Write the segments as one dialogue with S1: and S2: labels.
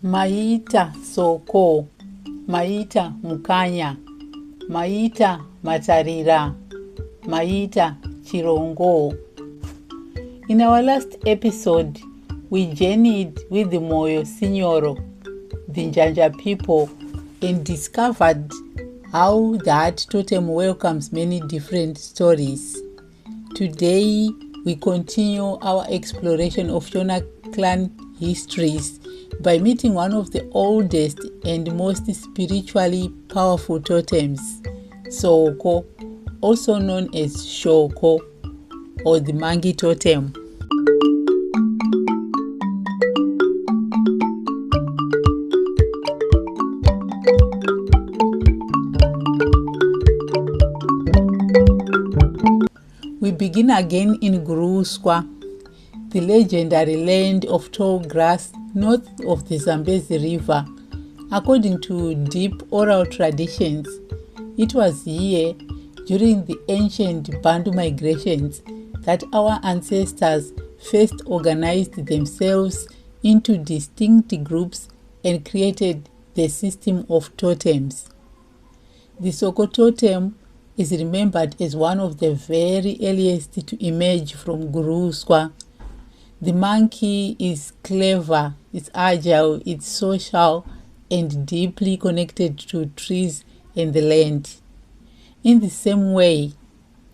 S1: Maita Soko, Maita Mukanya, Maita Matarira, Maita Chirongo. In our last episode, we journeyed with the Moyo Signoro, the Njanja people, and discovered how that totem welcomes many different stories. Today, we continue our exploration of Shona clan histories by meeting one of the oldest and most spiritually powerful totems, Soko, also known as Shoko or the Mangi totem. We begin again in Guruuswa, the legendary land of tall grass north of the Zambezi River. According to deep oral traditions, it was here during the ancient Bantu migrations that our ancestors first organized themselves into distinct groups and created the system of totems. The Soko Totem is remembered as one of the very earliest to emerge from Guruuswa. The monkey is clever, it's agile, it's social, and deeply connected to trees and the land. In the same way,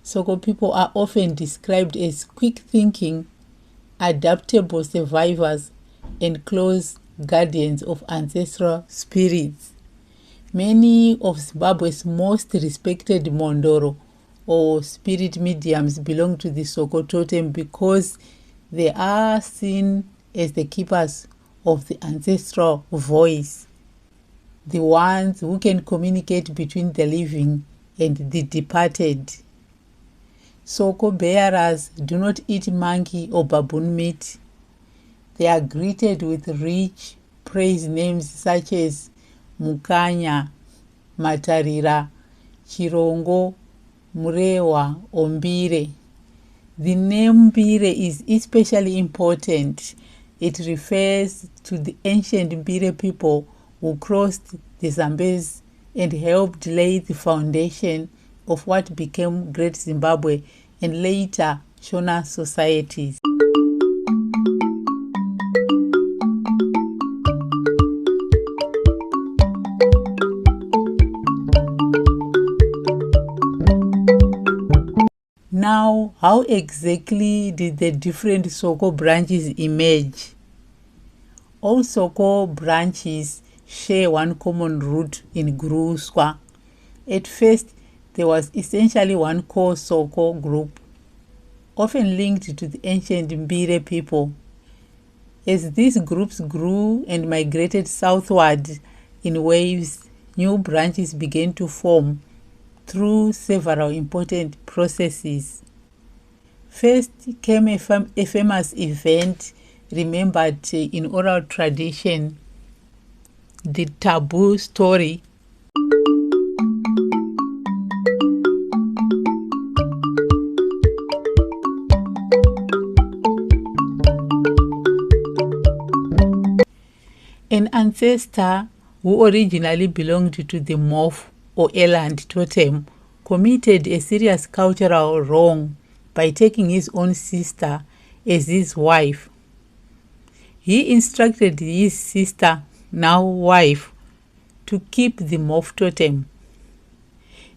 S1: Soko people are often described as quick-thinking, adaptable survivors, and close guardians of ancestral spirits. Many of Zimbabwe's most respected Mondoro or spirit mediums belong to the Soko Totem because they are seen as the keepers of the ancestral voice, the ones who can communicate between the living and the departed. Soko bearers do not eat monkey or baboon meat. They are greeted with rich praise names such as Mukanya, Matarira, Chirongo, Murewa, or Mbire. The name Mbire is especially important. It refers to the ancient Mbire people who crossed the Zambezi and helped lay the foundation of what became Great Zimbabwe and later Shona societies. Now, how exactly did the different Soko branches emerge? All Soko branches share one common root in Guruuswa. At first, there was essentially one core Soko group, often linked to the ancient Mbire people. As these groups grew and migrated southward in waves, new branches began to form through several important processes. First came a famous event remembered in oral tradition, the Taboo Story. An ancestor who originally belonged to the Mof or Eland totem committed a serious cultural wrong by taking his own sister as his wife. He instructed his sister, now wife, to keep the Mof totem.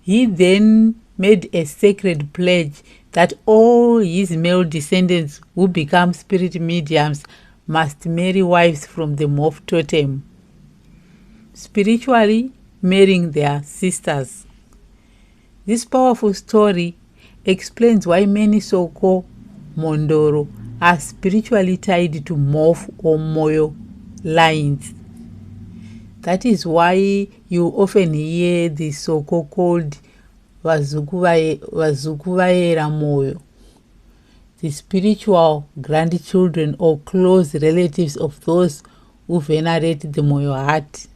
S1: He then made a sacred pledge that all his male descendants who become spirit mediums must marry wives from the Mof totem, spiritually marrying their sisters. This powerful story explains why many Soko Mondoro are spiritually tied to Mof or Moyo lines. That is why you often hear the Soko called Vadzimu Moyo, the spiritual grandchildren or close relatives of those who venerate the Moyo heart.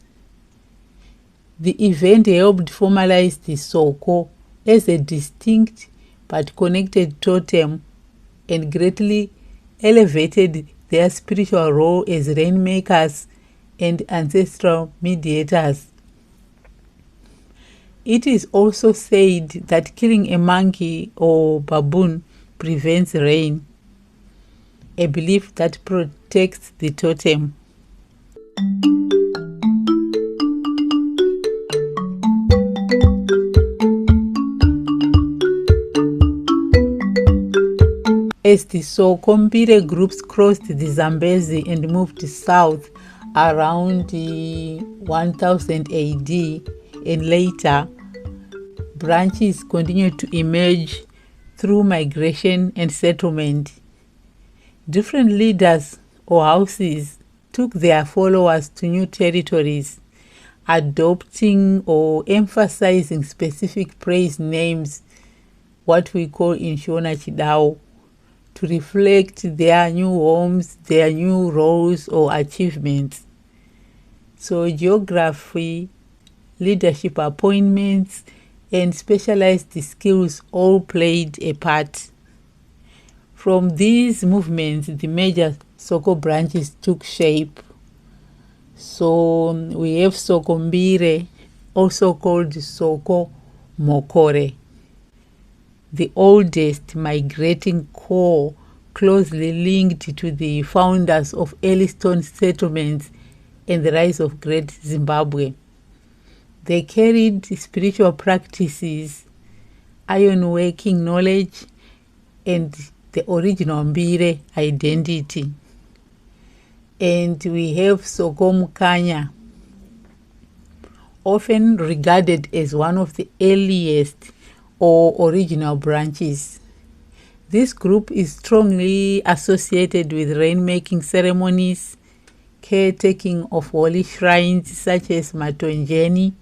S1: The event helped formalize the Soko as a distinct but connected totem and greatly elevated their spiritual role as rainmakers and ancestral mediators. It is also said that killing a monkey or baboon prevents rain, a belief that protects the totem. As the Soko groups crossed the Zambezi and moved south around 1000 AD and later, branches continued to emerge through migration and settlement. Different leaders or houses took their followers to new territories, adopting or emphasizing specific praise names, what we call in Shona Chidao, to reflect their new homes, their new roles or achievements. So geography, leadership appointments, and specialized skills all played a part. From these movements, the major Soko branches took shape. So we have Soko Mbire, also called Soko Mokore, the oldest migrating core closely linked to the founders of early stone settlements and the rise of Great Zimbabwe. They carried spiritual practices, ironworking knowledge, and the original Mbire identity. And we have Soko Mukanya, often regarded as one of the earliest or original branches. This group is strongly associated with rainmaking ceremonies, caretaking of holy shrines such as Matonjeni,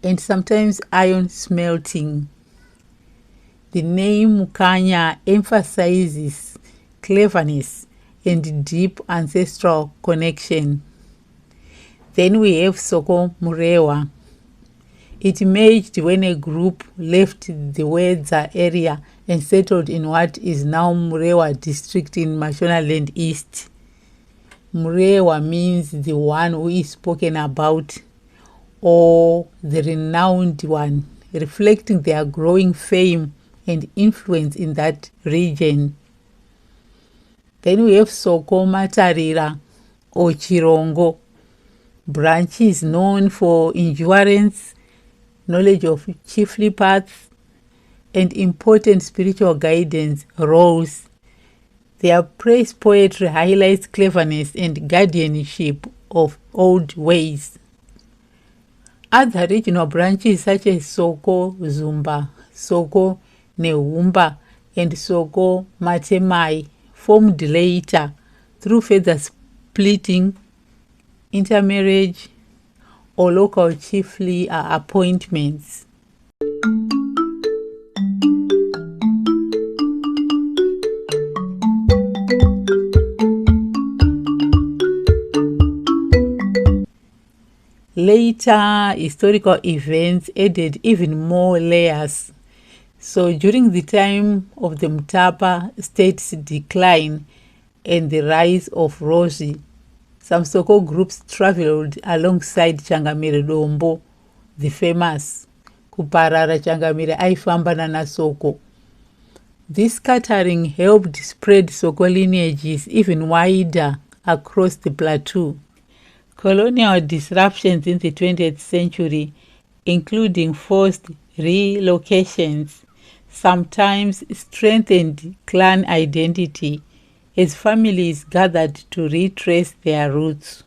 S1: and sometimes iron smelting. The name Mukanya emphasizes cleverness and deep ancestral connection. Then we have Soko Murewa. It emerged when a group left the Wedza area and settled in what is now Murewa district in Mashonaland East. Murewa means the one who is spoken about or the renowned one, reflecting their growing fame and influence in that region. Then we have Soko Matarira or Chirongo, branches known for endurance, knowledge of chiefly paths, and important spiritual guidance roles. Their praise poetry highlights cleverness and guardianship of old ways. Other regional branches such as Soko Zumba, Soko Nehumba, and Soko Matemai formed later through further splitting, intermarriage, or local chiefly appointments. Later historical events added even more layers. So during the time of the Mutapa state's decline and the rise of Rosi, some Soko groups traveled alongside Changamire Dombo, the famous kuparara Changamire aifamba na Soko. This scattering helped spread Soko lineages even wider across the plateau. Colonial disruptions in the 20th century, including forced relocations, sometimes strengthened clan identity as families gathered to retrace their roots.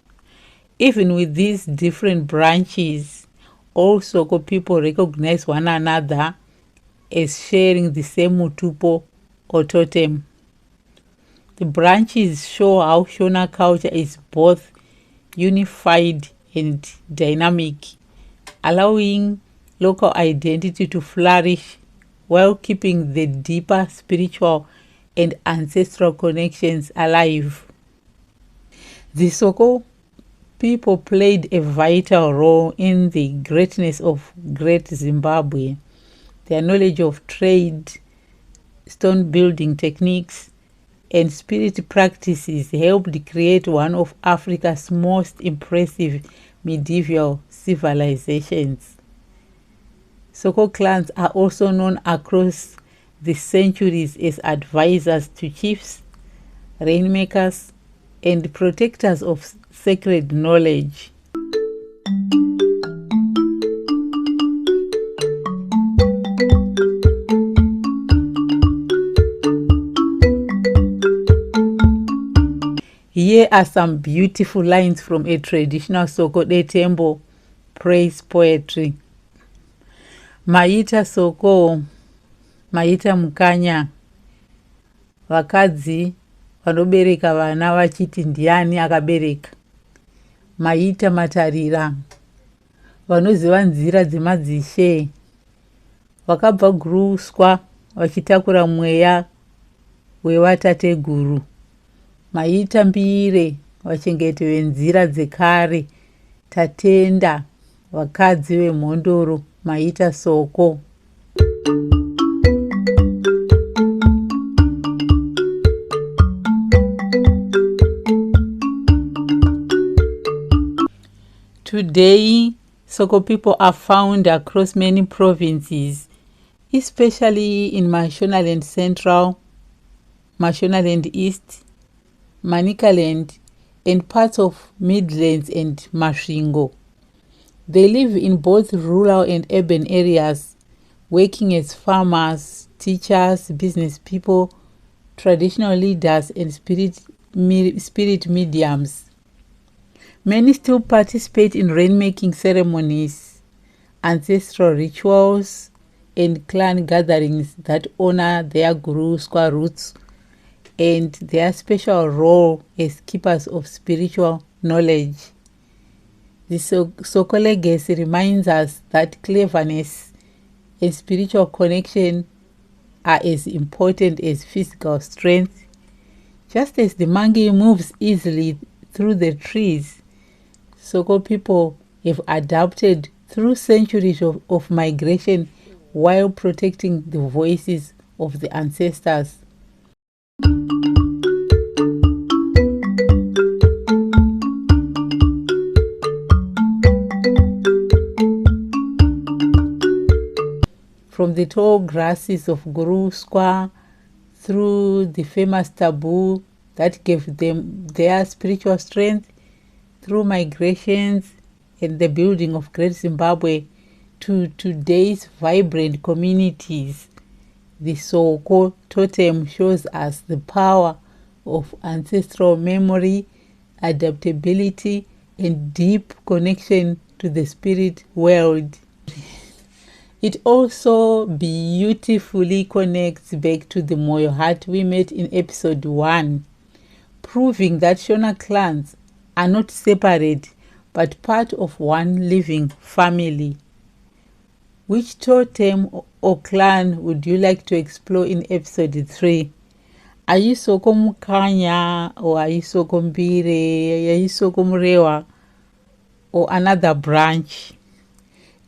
S1: Even with these different branches, all Soko people recognize one another as sharing the same Mitupo or Totem. The branches show how Shona culture is both unified and dynamic, allowing local identity to flourish while keeping the deeper spiritual and ancestral connections alive. The Soko people played a vital role in the greatness of Great Zimbabwe. Their knowledge of trade, stone building techniques, and spirit practices helped create one of Africa's most impressive medieval civilizations. Soko clans are also known across the centuries as advisors to chiefs, rainmakers, and protectors of sacred knowledge. Here are some beautiful lines from a traditional Soko Totem praise poetry. Maita Soko, maita mukanya, vakadzi vanobereka vana vachiti ndiani akabereka. Maita matarira, vanoziva nzira dzemadzishe, vakabva Guruuswa vachitakura mweya wevatateguru. Maita mbire, vachengeti venzira dzekare, tatenda vakadzi vemhondoro. Maita Soko. Today, Soko people are found across many provinces, especially in Mashonaland Central, Mashonaland East, Manicaland, and parts of Midlands and Masvingo. They live in both rural and urban areas, working as farmers, teachers, business people, traditional leaders, and spirit mediums. Many still participate in rainmaking ceremonies, ancestral rituals, and clan gatherings that honor their Guruuswa roots and their special role as keepers of spiritual knowledge. The Soko legacy reminds us that cleverness and spiritual connection are as important as physical strength. Just as the monkey moves easily through the trees, Soko people have adapted through centuries of migration while protecting the voices of the ancestors. From the tall grasses of Guruuswa through the famous taboo that gave them their spiritual strength, through migrations and the building of Great Zimbabwe, to today's vibrant communities, the Soko Totem shows us the power of ancestral memory, adaptability, and deep connection to the spirit world. It also beautifully connects back to the Moyo heart we met in episode 1, proving that Shona clans are not separate but part of one living family. Which totem or clan would you like to explore in episode 3? Are you Soko Mukanya, or are you Soko Mbire, are you Soko Murewa, or another branch?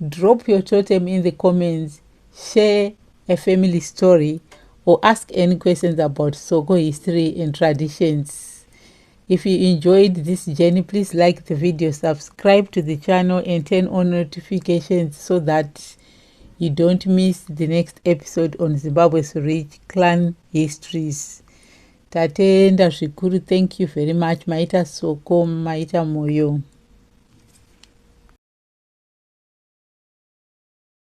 S1: Drop your totem in the comments, share a family story, or ask any questions about Soko history and traditions. If you enjoyed this journey, please like the video, subscribe to the channel, and turn on notifications so that you don't miss the next episode on Zimbabwe's rich clan histories. Tatenda zvikuru. Thank you very much. Maita Soko, maita moyo.